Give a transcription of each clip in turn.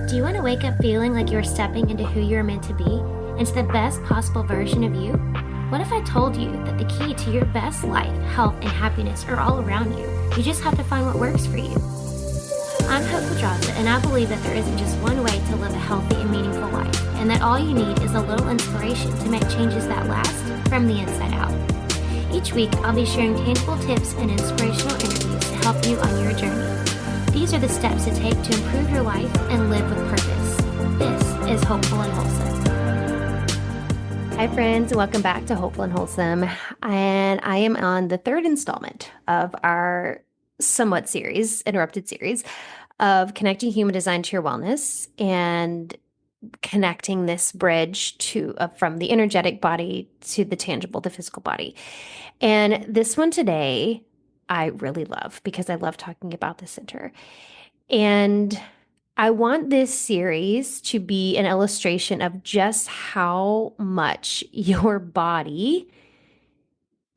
Do you want to wake up feeling like you're stepping into who you're meant to be, into the best possible version of you? What if I told you that the key to your best life, health, and happiness are all around you? You just have to find what works for you. I'm Hope Pedraza, and I believe that there isn't just one way to live a healthy and meaningful life, and that all you need is a little inspiration to make changes that last from the inside out. Each week, I'll be sharing tangible tips and inspirational interviews to help you on your journey. These are the steps to take to improve your life and live with purpose. This is Hopeful and Wholesome. Hi, friends. Welcome back to Hopeful and Wholesome. And I am on the third installment of our somewhat interrupted series of connecting human design to your wellness and connecting this bridge from the energetic body to the tangible, the physical body. And this one today, I really love because I love talking about the center. And I want this series to be an illustration of just how much your body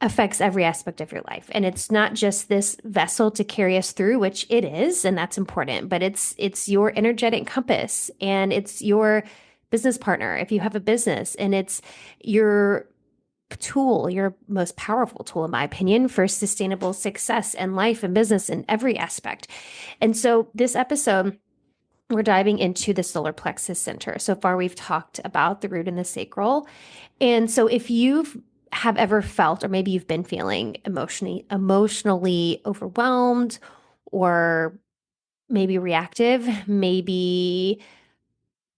affects every aspect of your life. And it's not just this vessel to carry us through, which it is, and that's important, but it's your energetic compass, and it's your business partner if you have a business, and it's your tool, your most powerful tool, in my opinion, for sustainable success in life and business in every aspect. And so this episode, we're diving into the Solar Plexus Center. So far, we've talked about the root and the sacral. And so if have ever felt, or maybe you've been feeling emotionally overwhelmed, or maybe reactive, maybe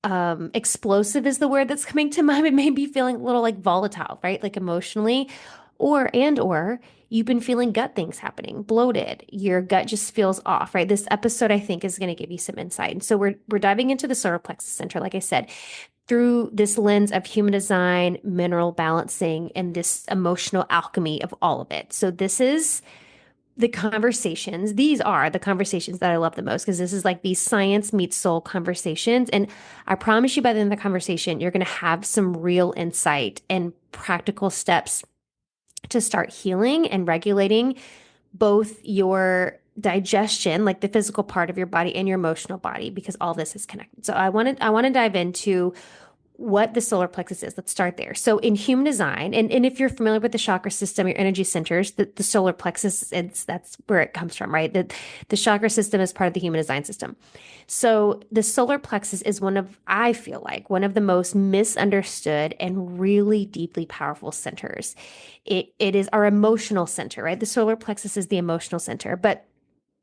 explosive is the word that's coming to mind. It may be feeling a little like volatile, right? Like emotionally, or you've been feeling gut things happening, bloated, your gut just feels off, right? This episode, I think, is going to give you some insight. And so we're diving into the Solar Plexus Center, like I said, through this lens of human design, mineral balancing, and this emotional alchemy of all of it. So these are the conversations that I love the most, because this is like these science meets soul conversations. And I promise you, by the end of the conversation, you're going to have some real insight and practical steps to start healing and regulating both your digestion, like the physical part of your body, and your emotional body, because all this is connected. So I want to dive into what the solar plexus is. Let's start there. So in human design, and if you're familiar with the chakra system, your energy centers, the solar plexus, that's where it comes from, right? The chakra system is part of the human design system. So the solar plexus is I feel like one of the most misunderstood and really deeply powerful centers. It is our emotional center, right? The solar plexus is the emotional center, but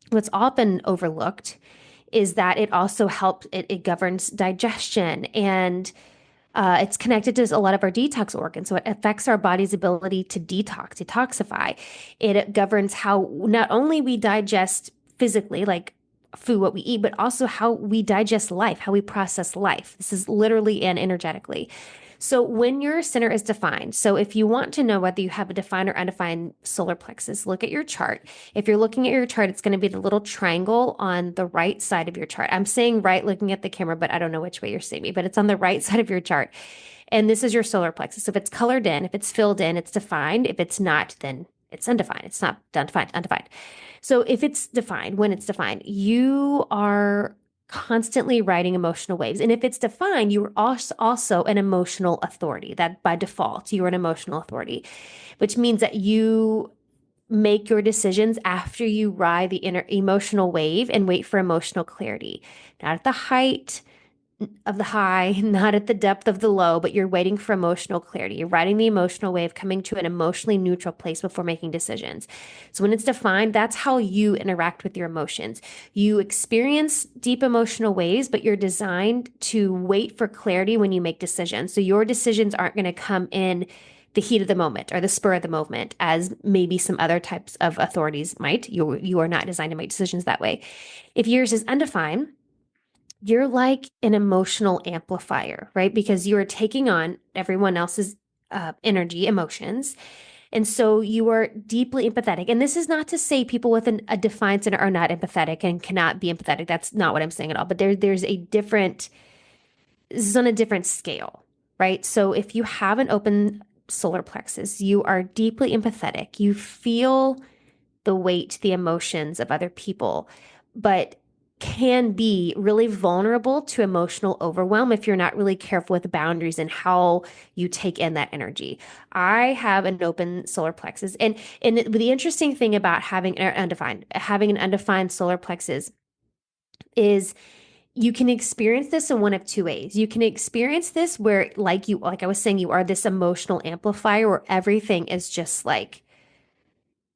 what's often overlooked is that it also it governs digestion, and it's connected to a lot of our detox organs. So it affects our body's ability to detoxify. It governs how not only we digest physically, like food, what we eat, but also how we digest life, how we process life. This is literally and energetically. So when your center is defined, so if you want to know whether you have a defined or undefined solar plexus, look at your chart. If you're looking at your chart, it's going to be the little triangle on the right side of your chart. I'm saying right looking at the camera, but I don't know which way you're seeing me, but it's on the right side of your chart. And this is your solar plexus. So if it's colored in, if it's filled in, it's defined. If it's not, then it's undefined. It's not undefined. So if it's defined, when it's defined, you are constantly riding emotional waves. And if it's defined, you are also an emotional authority. That by default, you are an emotional authority, which means that you make your decisions after you ride the inner emotional wave and wait for emotional clarity, not at the height of the high, not at the depth of the low, but you're waiting for emotional clarity. You're riding the emotional wave, coming to an emotionally neutral place before making decisions. So when it's defined, that's how you interact with your emotions. You experience deep emotional waves, but you're designed to wait for clarity when you make decisions. So your decisions aren't going to come in the heat of the moment or the spur of the moment, as maybe some other types of authorities might. You are not designed to make decisions that way. If yours is undefined, you're like an emotional amplifier, right? Because you are taking on everyone else's energy, emotions. And so you are deeply empathetic. And this is not to say people with a defined center are not empathetic and cannot be empathetic. That's not what I'm saying at all. But this is on a different scale, right? So if you have an open solar plexus, you are deeply empathetic. You feel the weight, the emotions of other people, but can be really vulnerable to emotional overwhelm if you're not really careful with the boundaries and how you take in that energy. I have an open solar plexus, and the interesting thing about having an undefined solar plexus is you can experience this in one of two ways. You can experience this where, like I was saying, you are this emotional amplifier where everything is just like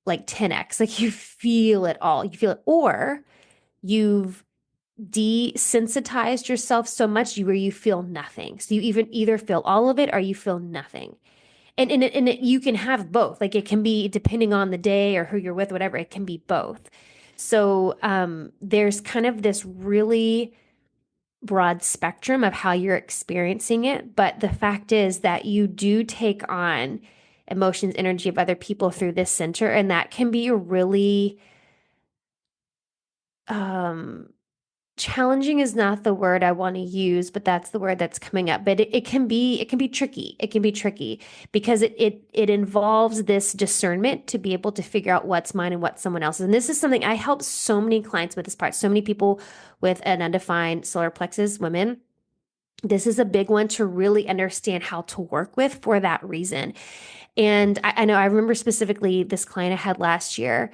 10x, like you feel it all. You feel it, or you've desensitized yourself so much where you feel nothing. So you either feel all of it or you feel nothing. You can have both. Like it can be depending on the day or who you're with, whatever, it can be both. So there's kind of this really broad spectrum of how you're experiencing it. But the fact is that you do take on emotions, energy of other people through this center, and that can be really um challenging is not the word I want to use, but that's the word that's coming up. But it can be tricky. It can be tricky because it involves this discernment to be able to figure out what's mine and what's someone else's. And this is something I help so many clients with this part. So many people with an undefined solar plexus, women. This is a big one to really understand how to work with for that reason. And I know I remember specifically this client I had last year,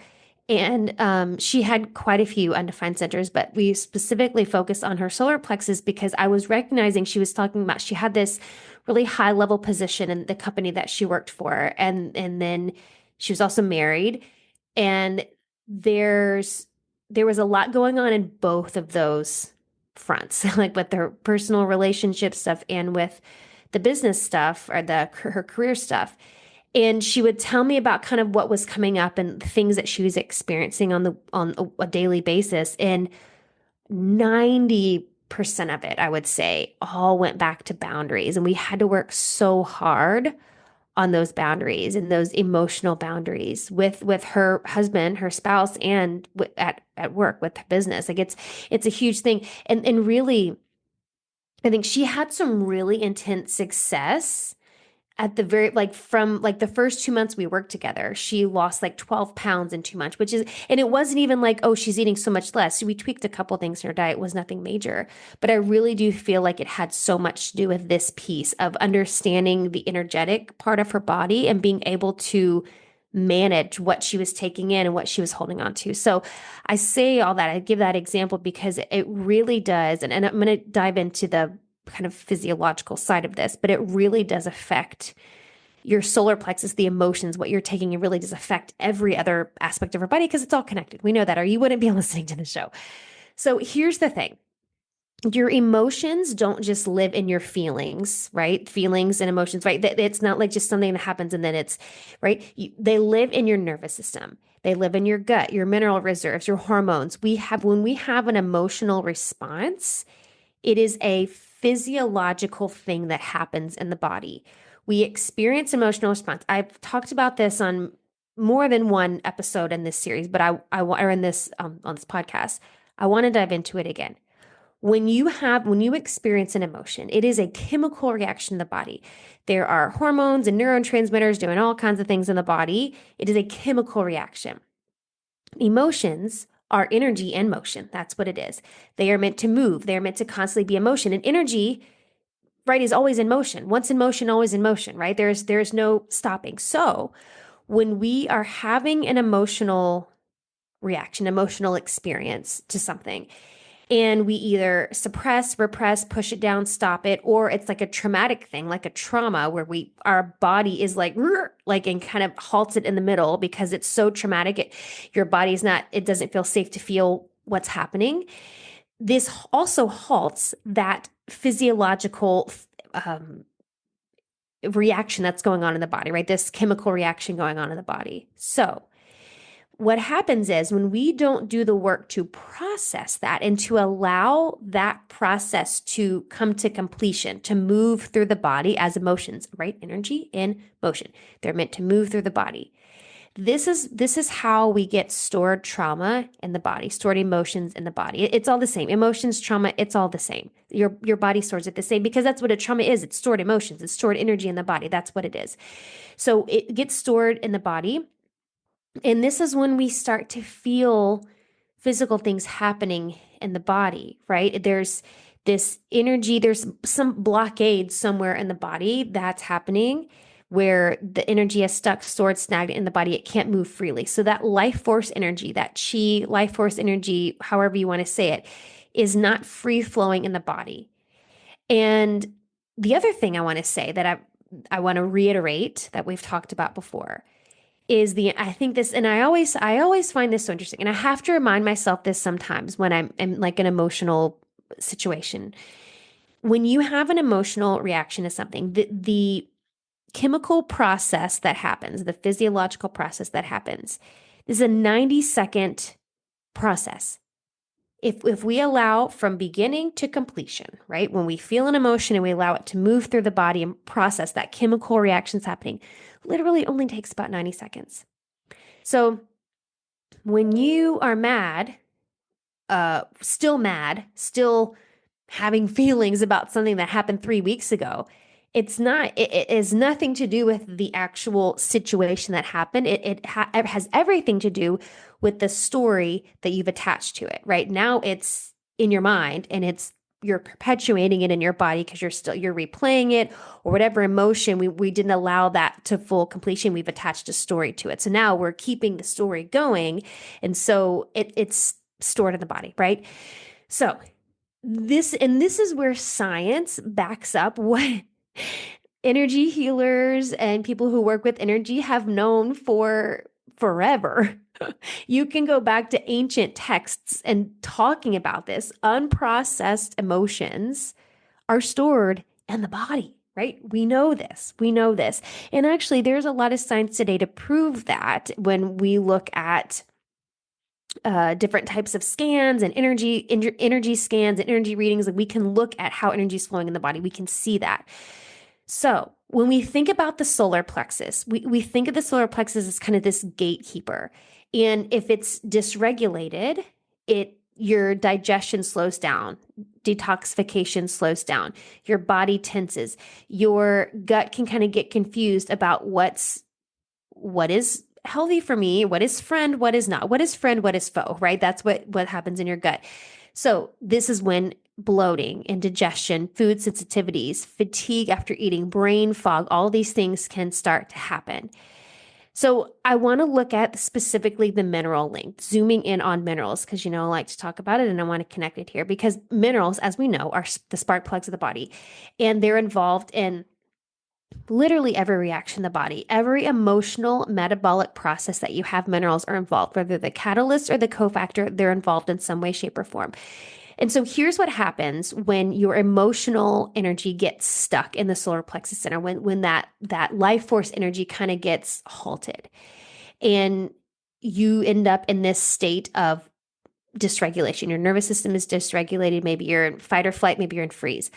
and she had quite a few undefined centers, but we specifically focused on her solar plexus because I was recognizing she was talking about she had this really high level position in the company that she worked for, and then she was also married, and there was a lot going on in both of those fronts, like with her personal relationship stuff and with the business stuff or her career stuff. And she would tell me about kind of what was coming up and things that she was experiencing on a daily basis. And 90% of it, I would say, all went back to boundaries. And we had to work so hard on those boundaries and those emotional boundaries with her husband, her spouse, and at work with her business. Like it's a huge thing. And really, I think she had some really intense success at the very from the first 2 months we worked together. She lost like 12 pounds in 2 months, and it wasn't even like, oh, she's eating so much less. So we tweaked a couple things in her diet. It was nothing major, but I really do feel like it had so much to do with this piece of understanding the energetic part of her body and being able to manage what she was taking in and what she was holding on to. So I say all that, I give that example because it really does. And I'm going to dive into the kind of physiological side of this, but it really does affect your solar plexus, the emotions, what you're taking. It really does affect every other aspect of our body because it's all connected. We know that, or you wouldn't be listening to the show. So here's the thing. Your emotions don't just live in your feelings, right? Feelings and emotions, right? It's not like just something that happens and then it's, right? They live in your nervous system. They live in your gut, your mineral reserves, your hormones. When we have an emotional response, it is a physiological thing that happens in the body. We experience emotional response. I've talked about this on more than one episode in this series, but or in this on this podcast. I want to dive into it again. When you experience an emotion, it is a chemical reaction in the body. There are hormones and neurotransmitters doing all kinds of things in the body. It is a chemical reaction. Emotions are energy and motion. That's what it is. They are meant to move. They are meant to constantly be in motion. And energy, right, is always in motion. Once in motion, always in motion, right? There's no stopping. So when we are having an emotional reaction, emotional experience to something, and we either suppress, repress, push it down, stop it, or it's like a traumatic thing, like a trauma where our body is like and kind of halts it in the middle because it's so traumatic. Your body's not, it doesn't feel safe to feel what's happening. This also halts that physiological reaction that's going on in the body, right? This chemical reaction going on in the body. So what happens is when we don't do the work to process that and to allow that process to come to completion, to move through the body as emotions, right? Energy in motion. They're meant to move through the body. This is how we get stored trauma in the body, stored emotions in the body. It's all the same. Emotions, trauma, it's all the same. Your body stores it the same because that's what a trauma is. It's stored emotions. It's stored energy in the body. That's what it is. So it gets stored in the body. And this is when we start to feel physical things happening in the body, right? There's this energy, there's some blockade somewhere in the body that's happening where the energy is stuck, stored, snagged in the body. It can't move freely. So that life force energy, that chi, life force energy, however you want to say it, is not free flowing in the body. And the other thing I want to say that I want to reiterate that we've talked about before is I think this, and I always find this so interesting, and I have to remind myself this sometimes when I'm in like an emotional situation. When you have an emotional reaction to something, the chemical process that happens, the physiological process that happens, is a 90-second process. If we allow from beginning to completion, right? When we feel an emotion and we allow it to move through the body and process that chemical reactions happening, literally only takes about 90 seconds. So when you are mad, still having feelings about something that happened 3 weeks ago, it is nothing to do with the actual situation that happened. It has everything to do with the story that you've attached to it. Right now it's in your mind and you're perpetuating it in your body because you're replaying it, or whatever emotion we didn't allow that to full completion. We've attached a story to it. So now we're keeping the story going. And so it's stored in the body, right? So this is where science backs up what energy healers and people who work with energy have known for forever. You can go back to ancient texts and talking about this. Unprocessed emotions are stored in the body, right? We know this. We know this. And actually, there's a lot of science today to prove that when we look at different types of scans and energy scans and energy readings, like we can look at how energy is flowing in the body. We can see that. So when we think about the solar plexus, we think of the solar plexus as kind of this gatekeeper. And if it's dysregulated, your digestion slows down, detoxification slows down, your body tenses, your gut can kind of get confused about what is healthy for me, what is friend, what is not, what is friend, what is foe, right? That's what happens in your gut. So this is when bloating, indigestion, food sensitivities, fatigue after eating, brain fog, all these things can start to happen. So I want to look at specifically the mineral link, zooming in on minerals, because I like to talk about it and I want to connect it here because minerals, as we know, are the spark plugs of the body, and they're involved in literally every reaction in the body. Every emotional metabolic process that you have, minerals are involved, whether the catalyst or the cofactor, they're involved in some way, shape, or form. And so here's what happens when your emotional energy gets stuck in the solar plexus center, when that life force energy kind of gets halted and you end up in this state of dysregulation. Your nervous system is dysregulated. Maybe you're in fight or flight, maybe you're in freeze.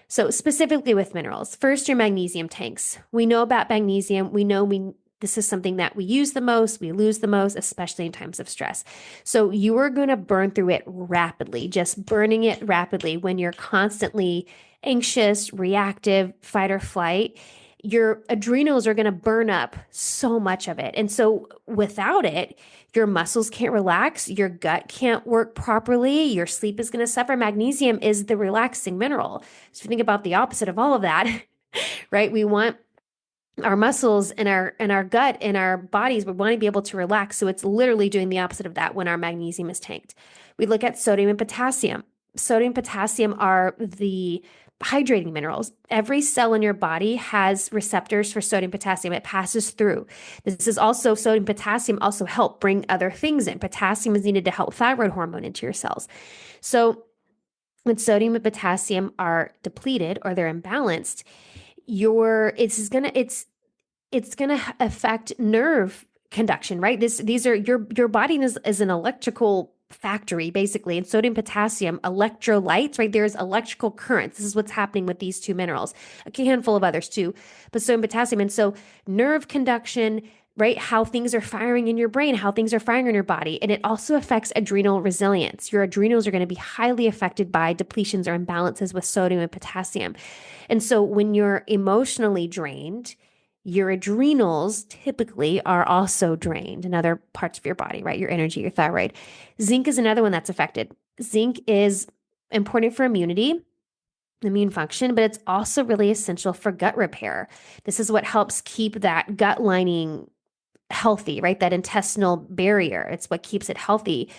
So specifically with minerals, first, your magnesium tanks. We know about magnesium. We know this is something that we use the most, we lose the most, especially in times of stress. So you are going to burn through it rapidly, just burning it rapidly when you're constantly anxious, reactive, fight or flight. Your adrenals are going to burn up so much of it. And so without it, your muscles can't relax, your gut can't work properly, your sleep is going to suffer. Magnesium is the relaxing mineral. So if you think about the opposite of all of that, right? We want our muscles and our gut and our bodies, we want to be able to relax. So it's literally doing the opposite of that when our magnesium is tanked. We look at sodium and potassium. Sodium and potassium are the hydrating minerals. Every cell in your body has receptors for sodium, potassium. It passes through. This is also sodium, potassium also help bring other things in. Potassium is needed to help thyroid hormone into your cells. So when sodium and potassium are depleted or they're imbalanced, it's gonna affect nerve conduction, right? These are your body is an electrical factory basically, and sodium, potassium, electrolytes, right? There's electrical currents. This is what's happening with these two minerals. A handful of others too, but sodium, potassium, and so nerve conduction, right? How things are firing in your brain, how things are firing in your body. And it also affects adrenal resilience. Your adrenals are going to be highly affected by depletions or imbalances with sodium and potassium. And so when you're emotionally drained, Your adrenals typically are also drained, and other parts of your body, right? Your energy, your thyroid. Zinc is another one that's affected. Zinc is important for immunity, immune function, but it's also really essential for gut repair. This is what helps keep that gut lining healthy, right? That intestinal barrier. It's what keeps it healthy.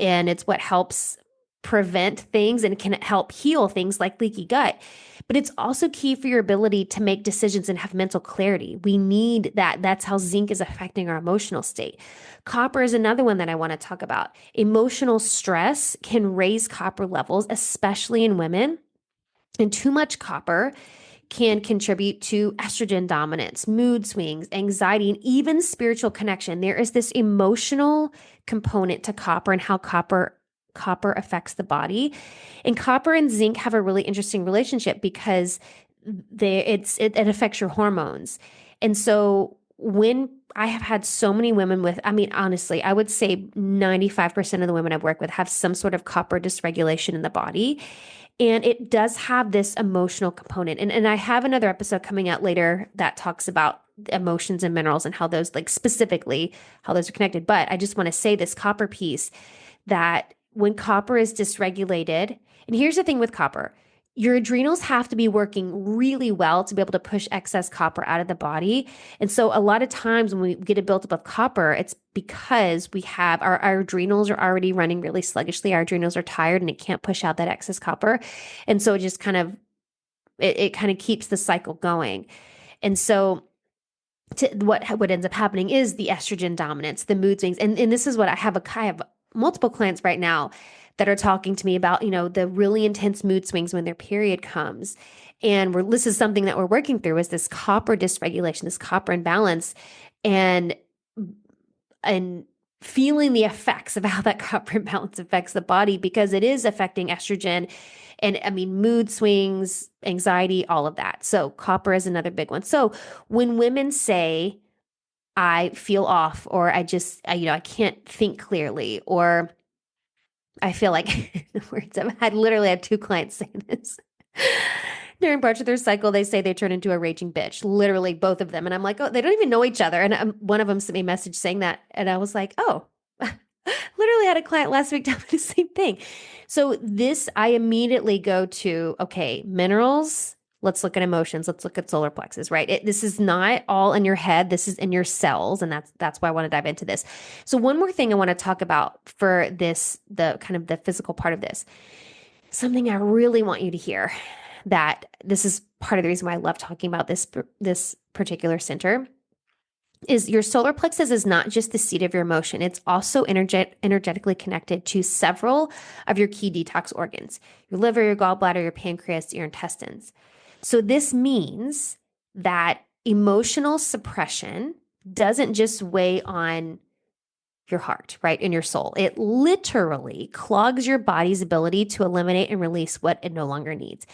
And it's what helps prevent things and can help heal things like leaky gut. But it's also key for your ability to make decisions and have mental clarity. We need that. That's how zinc is affecting our emotional state. Copper is another one that I want to talk about. Emotional stress can raise copper levels, especially in women. And too much copper can contribute to estrogen dominance, mood swings, anxiety, and even spiritual connection. There is this emotional component to copper and how copper affects the body. And copper and zinc have a really interesting relationship because it affects your hormones. And so when I have had so many women with, I mean, honestly, I would say 95% of the women I've worked with have some sort of copper dysregulation in the body. And it does have this emotional component. And I have another episode coming out later that talks about emotions and minerals and how those, like specifically, how those are connected. But I just want to say this copper piece, that when copper is dysregulated, and here's the thing with copper, your adrenals have to be working really well to be able to push excess copper out of the body. And so a lot of times when we get a buildup of copper, it's because we have our adrenals are already running really sluggishly. Our adrenals are tired and it can't push out that excess copper. And so it just kind of, it kind of keeps the cycle going. And so what ends up happening is the estrogen dominance, the mood swings. And this is what I have multiple clients right now that are talking to me about, the really intense mood swings when their period comes. And this is something that we're working through, is this copper dysregulation, this copper imbalance, and feeling the effects of how that copper imbalance affects the body, because it is affecting estrogen and mood swings, anxiety, all of that. So copper is another big one. So when women say, I feel off, or I can't think clearly, or I feel like words, I literally had two clients say this. During parts of their cycle, they say they turn into a raging bitch, literally both of them. And I'm like, oh, they don't even know each other. And one of them sent me a message saying that. And I was like, oh, literally had a client last week tell me the same thing. So I immediately go to, okay, minerals. Let's look at emotions. Let's look at solar plexus, right? This is not all in your head. This is in your cells. And that's why I want to dive into this. So one more thing I want to talk about for this, the kind of the physical part of this, something I really want you to hear, that this is part of the reason why I love talking about this particular center, is your solar plexus is not just the seat of your emotion. It's also energetically connected to several of your key detox organs, your liver, your gallbladder, your pancreas, your intestines. So this means that emotional suppression doesn't just weigh on your heart, right, and your soul. It literally clogs your body's ability to eliminate and release what it no longer needs.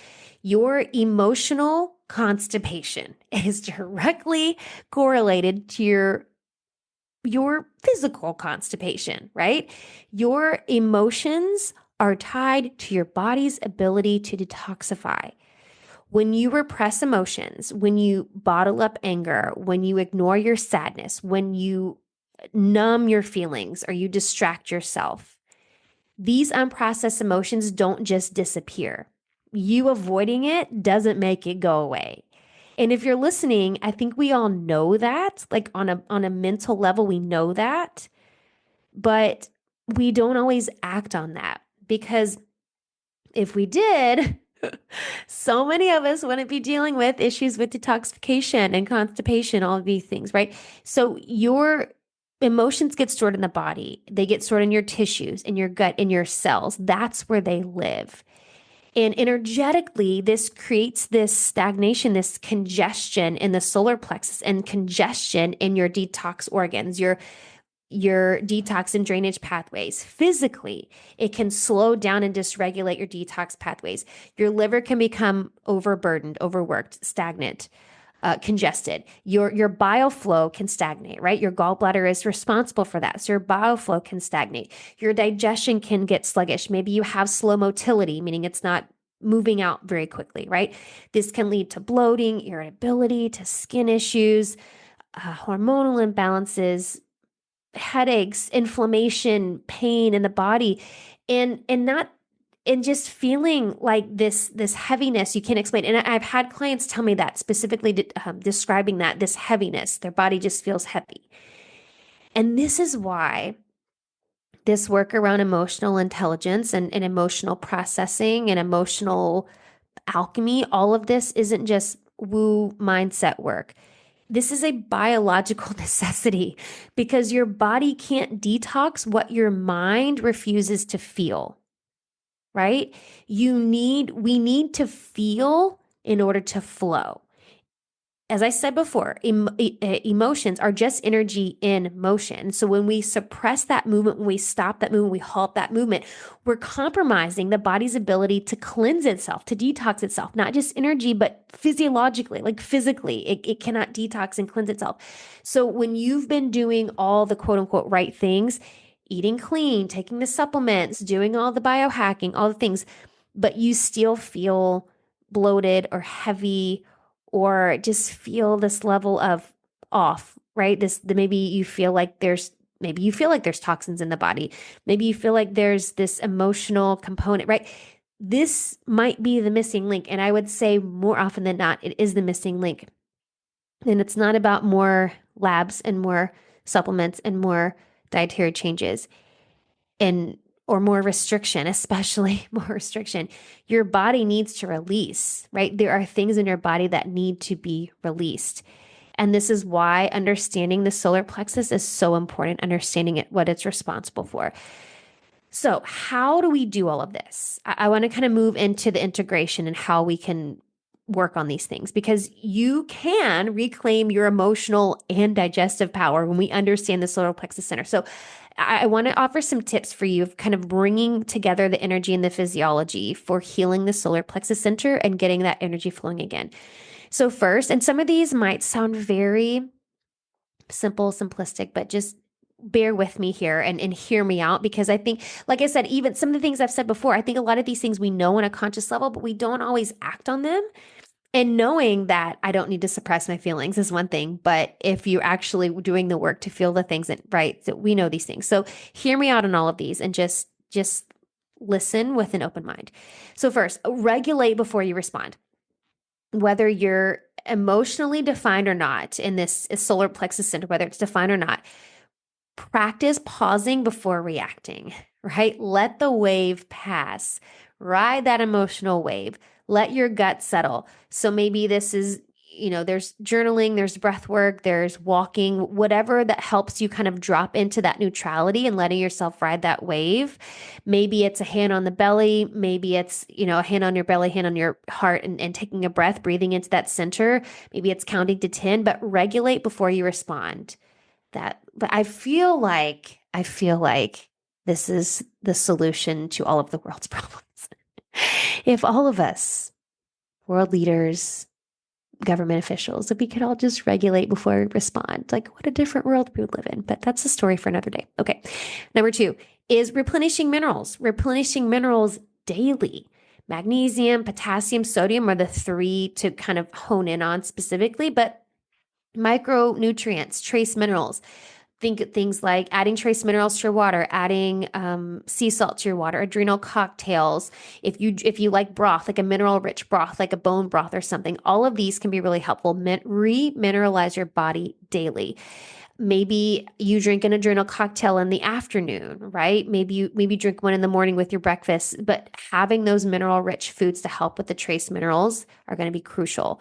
Your emotional constipation is directly correlated to your physical constipation, right? Your emotions are tied to your body's ability to detoxify. When you repress emotions, when you bottle up anger, when you ignore your sadness, when you numb your feelings or you distract yourself, these unprocessed emotions don't just disappear. You avoiding it doesn't make it go away. And if you're listening, I think we all know that, like on a mental level, we know that, but we don't always act on that, because if we did, so many of us wouldn't be dealing with issues with detoxification and constipation, all of these things, right? So your emotions get stored in the body. They get stored in your tissues, in your gut, in your cells. That's where they live. And energetically, this creates this stagnation, this congestion in the solar plexus and congestion in your detox organs, your detox and drainage pathways. Physically, it can slow down and dysregulate your detox pathways. Your liver can become overburdened, overworked, stagnant, congested. Your bile flow can stagnate, right? Your gallbladder is responsible for that. So your bile flow can stagnate. Your digestion can get sluggish. Maybe you have slow motility, meaning it's not moving out very quickly, right? This can lead to bloating, irritability, to skin issues, hormonal imbalances, headaches, inflammation, pain in the body, and not and just feeling like this heaviness you can't explain. And I've had clients tell me that specifically describing that this heaviness, their body just feels heavy. And this is why this work around emotional intelligence and emotional processing and emotional alchemy, all of this isn't just woo mindset work. This is a biological necessity because your body can't detox what your mind refuses to feel, right? We need to feel in order to flow. As I said before, emotions are just energy in motion. So when we suppress that movement, when we stop that movement, we halt that movement, we're compromising the body's ability to cleanse itself, to detox itself, not just energy, but physiologically, like physically, it cannot detox and cleanse itself. So when you've been doing all the quote unquote right things, eating clean, taking the supplements, doing all the biohacking, all the things, but you still feel bloated or heavy, or just feel this level of off, right? Maybe you feel like there's toxins in the body. Maybe you feel like there's this emotional component, right? This might be the missing link. And I would say more often than not, it is the missing link. And it's not about more labs and more supplements and more dietary changes or more restriction, especially more restriction. Your body needs to release, right? There are things in your body that need to be released. And this is why understanding the solar plexus is so important, understanding what it's responsible for. So how do we do all of this? I want to kind of move into the integration and how we can work on these things, because you can reclaim your emotional and digestive power when we understand the solar plexus center. So I want to offer some tips for you of kind of bringing together the energy and the physiology for healing the solar plexus center and getting that energy flowing again. So first, and some of these might sound very simple, simplistic, but just bear with me here and hear me out, because I think, like I said, even some of the things I've said before, I think a lot of these things we know on a conscious level, but we don't always act on them. And knowing that I don't need to suppress my feelings is one thing, but if you're actually doing the work to feel the things that, right, so we know these things. So hear me out on all of these and just listen with an open mind. So first, regulate before you respond. Whether you're emotionally defined or not in this solar plexus center, whether it's defined or not, practice pausing before reacting, right? Let the wave pass. Ride that emotional wave. Let your gut settle. So maybe this is, there's journaling, there's breath work, there's walking, whatever that helps you kind of drop into that neutrality and letting yourself ride that wave. Maybe it's a hand on the belly. Maybe it's, a hand on your belly, hand on your heart, and taking a breath, breathing into that center. Maybe it's counting to 10, but regulate before you respond. But I feel like this is the solution to all of the world's problems. If all of us, world leaders, government officials, if we could all just regulate before we respond, like what a different world we would live in. But that's a story for another day. Okay. Number 2 is replenishing minerals daily. Magnesium, potassium, sodium are the 3 to kind of hone in on specifically, but micronutrients, trace minerals. Think things like adding trace minerals to your water, adding sea salt to your water, adrenal cocktails. If you like broth, like a mineral-rich broth, like a bone broth or something, all of these can be really helpful. Remineralize your body daily. Maybe you drink an adrenal cocktail in the afternoon, right? Maybe you drink one in the morning with your breakfast, but having those mineral-rich foods to help with the trace minerals are going to be crucial.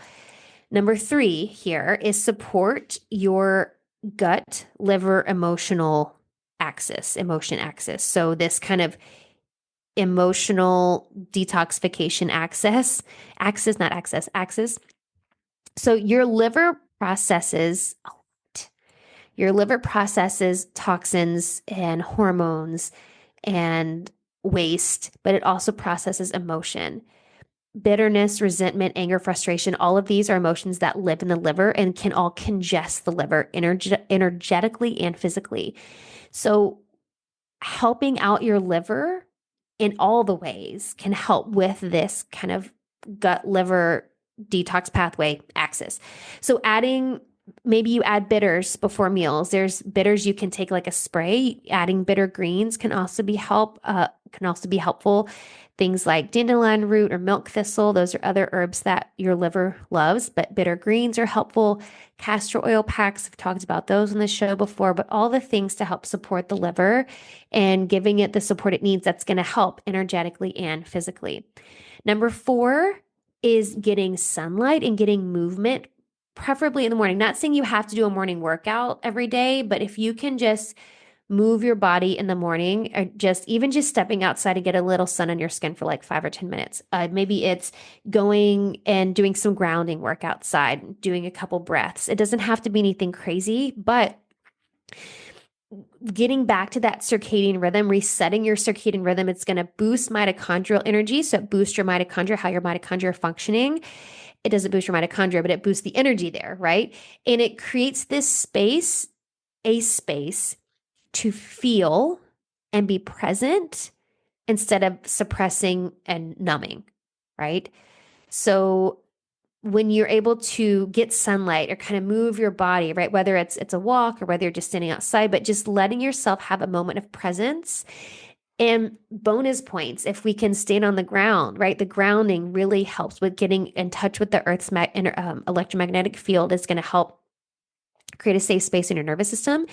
Number 3 here is support your gut, liver, emotion axis. So this kind of emotional detoxification axis. So your liver processes toxins and hormones and waste, but it also processes emotion. Bitterness, resentment, anger, frustration, all of these are emotions that live in the liver and can all congest the liver energetically and physically. So helping out your liver in all the ways can help with this kind of gut liver detox pathway axis. So maybe you add bitters before meals. There's bitters you can take like a spray. Adding bitter greens can also be helpful. Things like dandelion root or milk thistle, those are other herbs that your liver loves, but bitter greens are helpful. Castor oil packs, I've talked about those on the show before, but all the things to help support the liver and giving it the support it needs, that's going to help energetically and physically. Number 4 is getting sunlight and getting movement, preferably in the morning. Not saying you have to do a morning workout every day, but if you can just move your body in the morning, or just stepping outside to get a little sun on your skin for like 5 or 10 minutes. Maybe it's going and doing some grounding work outside, doing a couple breaths. It doesn't have to be anything crazy, but getting back to that circadian rhythm, resetting your circadian rhythm, it's going to boost mitochondrial energy. So it boosts your mitochondria, how your mitochondria are functioning. It doesn't boost your mitochondria, but it boosts the energy there, right? And it creates this space to feel and be present instead of suppressing and numbing, right? So when you're able to get sunlight or kind of move your body, right? Whether it's a walk or whether you're just standing outside, but just letting yourself have a moment of presence. And bonus points, if we can stand on the ground, right? The grounding really helps with getting in touch with the Earth's electromagnetic field. Is going to help create a safe space in your nervous system.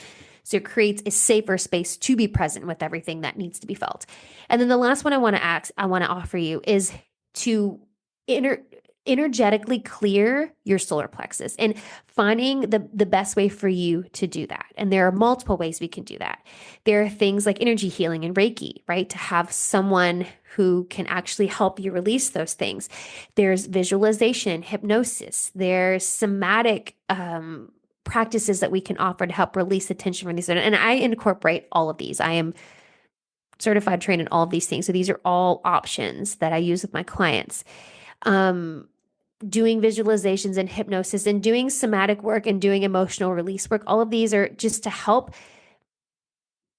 So it creates a safer space to be present with everything that needs to be felt. And then the last one I want to offer you is to energetically clear your solar plexus and finding the best way for you to do that. And there are multiple ways we can do that. There are things like energy healing and Reiki, right? To have someone who can actually help you release those things. There's visualization, hypnosis. There's somatic practices that we can offer to help release the tension from these. And I incorporate all of these. I am certified, trained in all of these things. So these are all options that I use with my clients. Doing visualizations and hypnosis and doing somatic work and doing emotional release work. All of these are just to help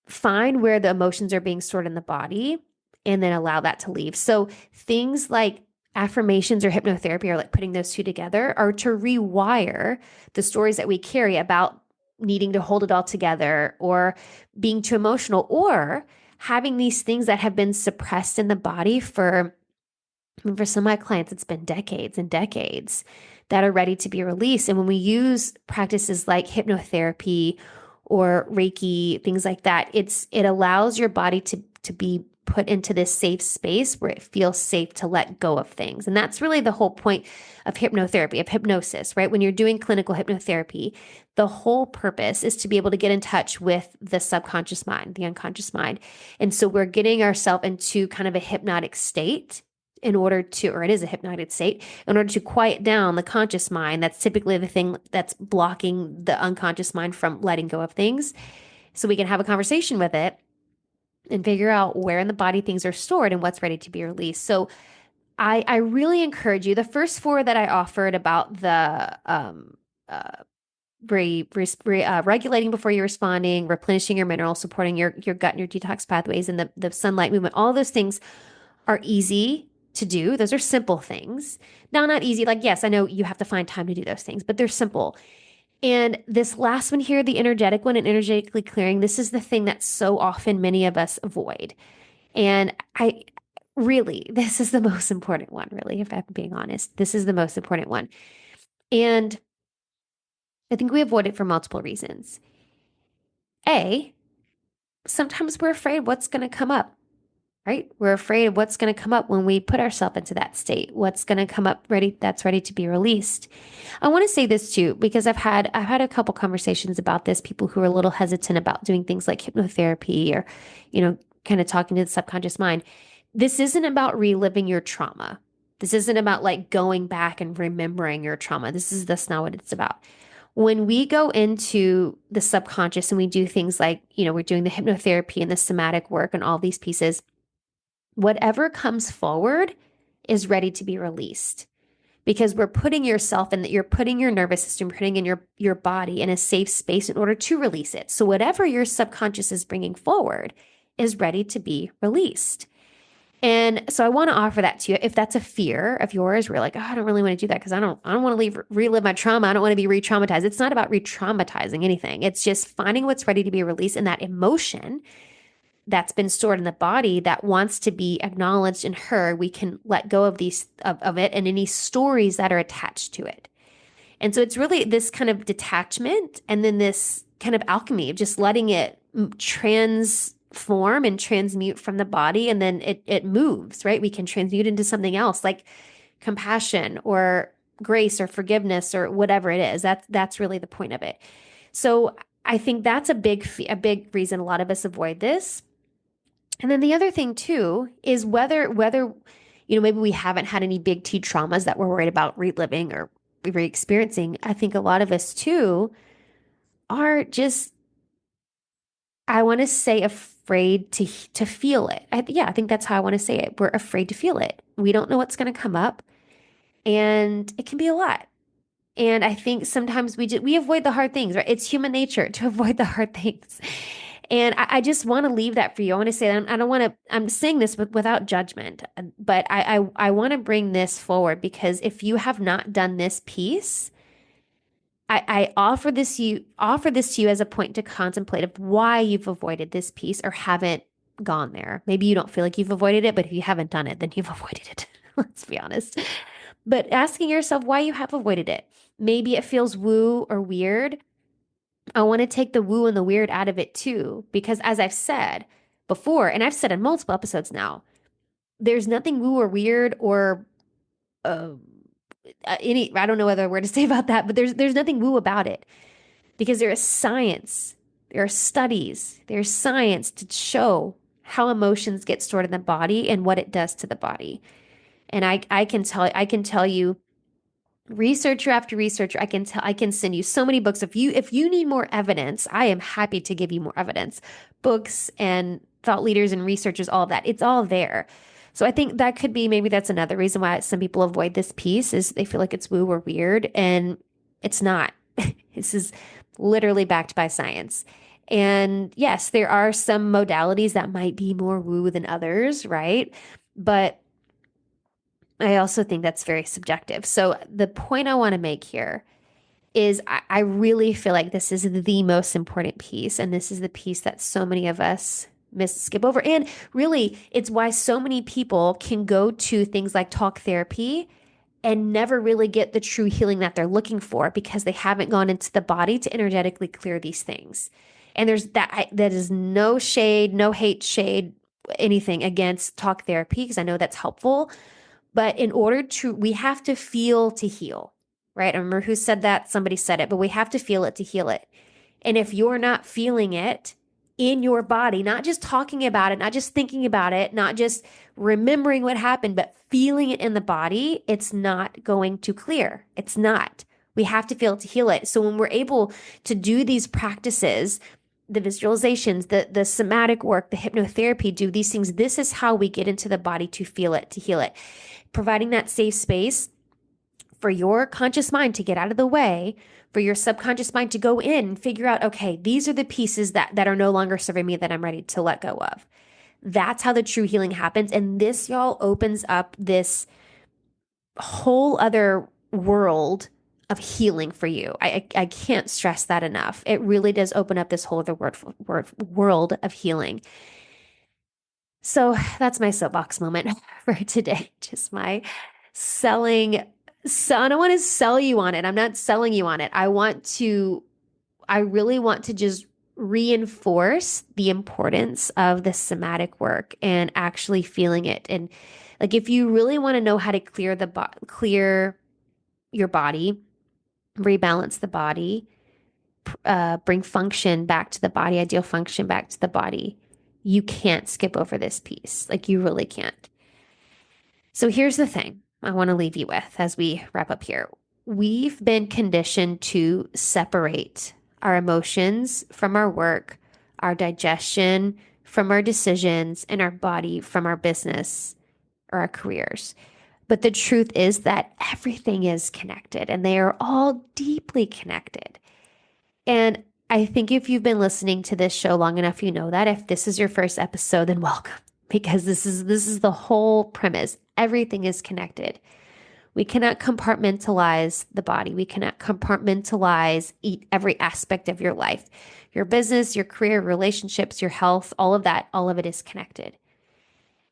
find where the emotions are being stored in the body and then allow that to leave. So things like affirmations or hypnotherapy, or like putting those two together, are to rewire the stories that we carry about needing to hold it all together or being too emotional or having these things that have been suppressed in the body for some of my clients, it's been decades and decades, that are ready to be released. And when we use practices like hypnotherapy or Reiki, things like that, it allows your body to be put into this safe space where it feels safe to let go of things. And that's really the whole point of hypnotherapy, of hypnosis, right? When you're doing clinical hypnotherapy, the whole purpose is to be able to get in touch with the subconscious mind, the unconscious mind. And so we're getting ourselves into kind of a hypnotic state it is a hypnotic state, in order to quiet down the conscious mind. That's typically the thing that's blocking the unconscious mind from letting go of things. So we can have a conversation with it and figure out where in the body things are stored and what's ready to be released. So I really encourage you. The first 4 that I offered about the regulating before you're responding, replenishing your minerals, supporting your gut and your detox pathways, and the sunlight movement, all those things are easy to do. Those are simple things. Now, not easy. Like, yes, I know you have to find time to do those things, but they're simple. And this last one here, the energetic one and energetically clearing, this is the thing that so often many of us avoid. And this is the most important one, really, if I'm being honest. This is the most important one. And I think we avoid it for multiple reasons. Sometimes we're afraid what's going to come up, right? We're afraid of what's going to come up when we put ourselves into that state. What's going to come up ready to be released. I want to say this too, because I've had a couple conversations about this, people who are a little hesitant about doing things like hypnotherapy or, kind of talking to the subconscious mind. This isn't about reliving your trauma. This isn't about like going back and remembering your trauma. That's not what it's about. When we go into the subconscious and we do things like, we're doing the hypnotherapy and the somatic work and all these pieces, whatever comes forward is ready to be released, because we're putting yourself in that, you're putting your nervous system, putting in your body in a safe space in order to release it. So whatever your subconscious is bringing forward is ready to be released. And so I want to offer that to you. If that's a fear of yours, we're like, oh, I don't really want to do that because I don't want to relive my trauma. I don't want to be re-traumatized. It's not about re-traumatizing anything. It's just finding what's ready to be released, and that emotion that's been stored in the body that wants to be acknowledged and heard. We can let go of these of it and any stories that are attached to it. And so it's really this kind of detachment and then this kind of alchemy of just letting it transform and transmute from the body, and then it moves, right? We can transmute into something else like compassion or grace or forgiveness or whatever it is. That's really the point of it. So I think that's a big reason a lot of us avoid this. And then the other thing too is whether maybe we haven't had any big T traumas that we're worried about reliving or re-experiencing. I think a lot of us too are just, I want to say, afraid to feel it. I think that's how I want to say it. We're afraid to feel it. We don't know what's going to come up, and it can be a lot. And I think sometimes we avoid the hard things, right? It's human nature to avoid the hard things. And I just want to leave that for you. I want to say that I don't want to, I'm saying this without judgment, but I want to bring this forward because if you have not done this piece, I offer this to you as a point to contemplate of why you've avoided this piece or haven't gone there. Maybe you don't feel like you've avoided it, but if you haven't done it, then you've avoided it. Let's be honest. But asking yourself why you have avoided it. Maybe it feels woo or weird. I want to take the woo and the weird out of it too, because as I've said before, and I've said in multiple episodes now, there's nothing woo or weird or uh, I don't know other word to say about that, but there's nothing woo about it because there is science, there are studies, there's science to show how emotions get stored in the body and what it does to the body. And I can tell you researcher after researcher, I can send you so many books. If you need more evidence, I am happy to give you more evidence. Books and thought leaders and researchers, all of that. It's all there. So I think that could be, maybe that's another reason why some people avoid this piece is they feel like it's woo or weird, and it's not. This is literally backed by science. And yes, there are some modalities that might be more woo than others, right? But I also think that's very subjective. So the point I want to make here is I really feel like this is the most important piece. And this is the piece that so many of us skip over. And really, it's why so many people can go to things like talk therapy and never really get the true healing that they're looking for because they haven't gone into the body to energetically clear these things. And that is no shade, no hate shade, anything against talk therapy, because I know that's helpful. But we have to feel to heal, right? I remember who said that. Somebody said it, but we have to feel it to heal it. And if you're not feeling it in your body, not just talking about it, not just thinking about it, not just remembering what happened, but feeling it in the body, it's not going to clear. It's not. We have to feel it to heal it. So when we're able to do these practices, the visualizations, the somatic work, the hypnotherapy, do these things, this is how we get into the body to feel it, to heal it. Providing that safe space for your conscious mind to get out of the way, for your subconscious mind to go in and figure out, okay, these are the pieces that are no longer serving me that I'm ready to let go of. That's how the true healing happens. And this, y'all, opens up this whole other world of healing for you. I can't stress that enough. It really does open up this whole other world of healing. So that's my soapbox moment for today. Just my selling. So I don't want to sell you on it. I'm not selling you on it. I really want to just reinforce the importance of the somatic work and actually feeling it. And like, if you really want to know how to clear your body, rebalance the body, bring function back to the body, ideal function back to the body, you can't skip over this piece. Like, you really can't. So here's the thing I want to leave you with as we wrap up here. We've been conditioned to separate our emotions from our work, our digestion from our decisions, and our body from our business or our careers. But the truth is that everything is connected and they are all deeply connected. And I think if you've been listening to this show long enough, you know that. If this is your first episode, then welcome. because this is the whole premise. Everything is connected. We cannot compartmentalize the body. We cannot compartmentalize every aspect of your life, your business, your career, relationships, your health, all of that, all of it is connected.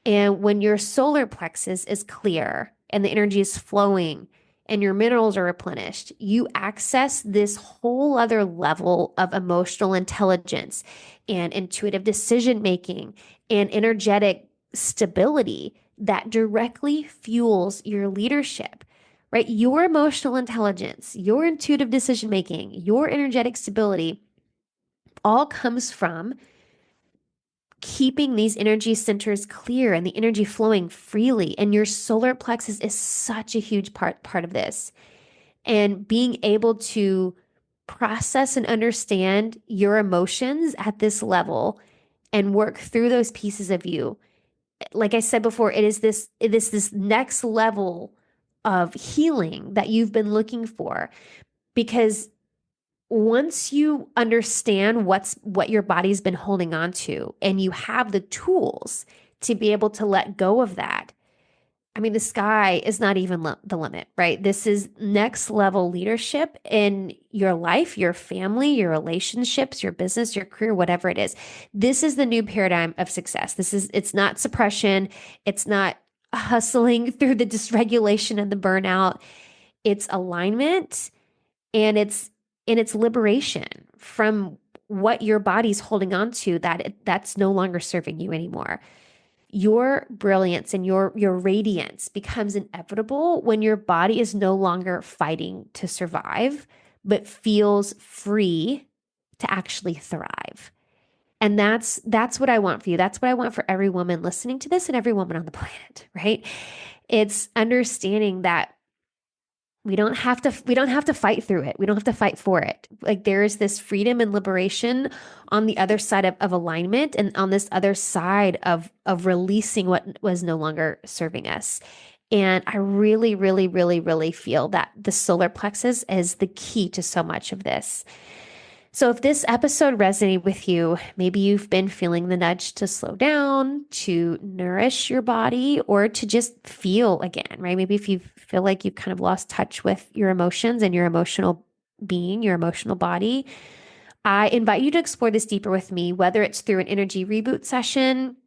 And when your solar plexus is clear and the energy is flowing and your minerals are replenished, you access this whole other level of emotional intelligence and intuitive decision making and energetic stability that directly fuels your leadership, right? Your emotional intelligence, your intuitive decision making, your energetic stability all comes from keeping these energy centers clear and the energy flowing freely. And your solar plexus is such a huge part of this. And being able to process and understand your emotions at this level and work through those pieces of you. Like I said before, it is this next level of healing that you've been looking for, because once you understand what your body's been holding on to and you have the tools to be able to let go of that, I mean, the sky is not even the limit, right? This is next level leadership in your life, your family, your relationships, your business, your career, whatever it is. This is the new paradigm of success. It's not suppression. It's not hustling through the dysregulation and the burnout. It's alignment, and it's liberation from what your body's holding on to that's no longer serving you anymore. Your brilliance and your radiance becomes inevitable when your body is no longer fighting to survive, but feels free to actually thrive. And that's what I want for you. That's what I want for every woman listening to this and every woman on the planet, right? It's understanding that we don't have to fight through it. We don't have to fight for it. Like, there is this freedom and liberation on the other side of alignment, and on this other side of releasing what was no longer serving us. And I really, really, really, really feel that the solar plexus is the key to so much of this. So if this episode resonated with you, maybe you've been feeling the nudge to slow down, to nourish your body, or to just feel again, right? Maybe if you feel like you've kind of lost touch with your emotions and your emotional being, your emotional body, I invite you to explore this deeper with me, whether it's through an energy reboot session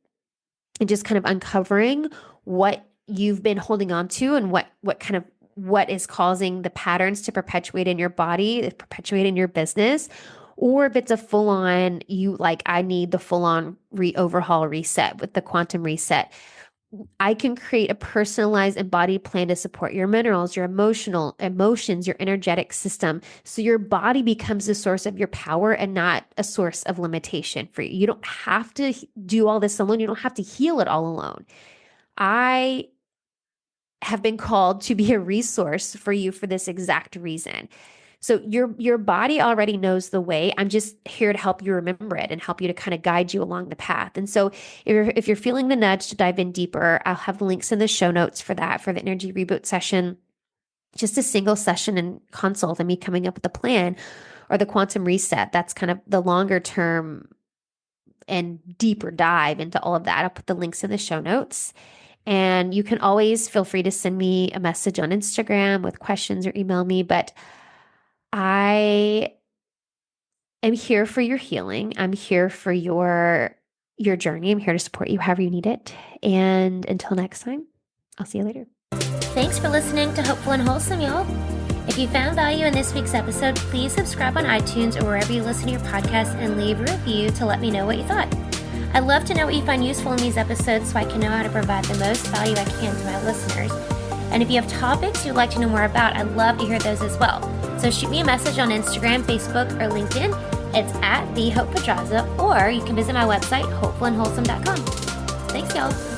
and just kind of uncovering what you've been holding on to and what is causing the patterns to perpetuate in your body, perpetuate in your business, or if it's a full-on, I need the full-on overhaul reset with the quantum reset. I can create a personalized embodied plan to support your minerals, your emotions, your energetic system. So your body becomes the source of your power and not a source of limitation for you. You don't have to do all this alone. You don't have to heal it all alone. I have been called to be a resource for you for this exact reason. So your body already knows the way. I'm just here to help you remember it and help you to kind of guide you along the path. And so if you're feeling the nudge to dive in deeper, I'll have the links in the show notes for that, for the energy reboot session, just a single session and consult and me coming up with a plan, or the quantum reset. That's kind of the longer term and deeper dive into all of that. I'll put the links in the show notes. And you can always feel free to send me a message on Instagram with questions or email me. But I am here for your healing. I'm here for your journey. I'm here to support you however you need it. And until next time, I'll see you later. Thanks for listening to Hopeful and Wholesome, y'all. If you found value in this week's episode, please subscribe on iTunes or wherever you listen to your podcast and leave a review to let me know what you thought. I'd love to know what you find useful in these episodes so I can know how to provide the most value I can to my listeners. And if you have topics you'd like to know more about, I'd love to hear those as well. So shoot me a message on Instagram, Facebook, or LinkedIn. It's @TheHopePedraza, or you can visit my website, hopefulandwholesome.com. Thanks, y'all.